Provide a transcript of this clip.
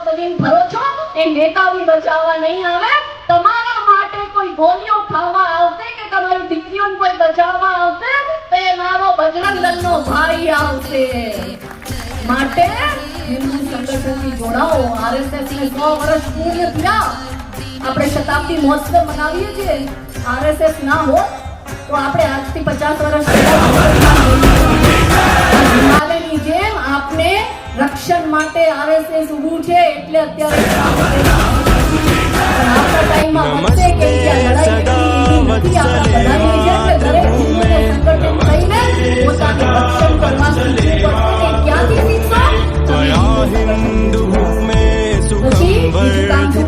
બનીને ફરો છો એ નેતાઓને બચાવવા નહીં આવે, તમારા માટે કોઈ ગોળીઓ ખાવા આવશે કે તમારી દીકરીઓને કોઈ બચાવવા આવશે તો એ મારો બજરંગદળનો ભાઈ આવશે. માટે હિન્દુ સંગઠનથી જોડાઓ. આરએસએસ ને 100 વર્ષ પૂર્ણ થયા. આપણે શતાબ્દી મહોત્સવ મનાવીએ છીએ. આરએસએસ ના હોત તો આપણે આજથી 50 વર્ષ હિમાલયની જેમ આપને રક્ષણ માટે આરએસએસ ઊભું છે. એટલે અત્યારે આપણા ટાઈમમાં વધશે કે લડાઈ નથી. આપણા બધાની છે એટલે દરેક હિન્દુને સંગઠન થઈને પોતાનું રક્ષણ કરવા શીખવું પડશે. ક્યાંથી શીખશો? પછી બીજું કામ શું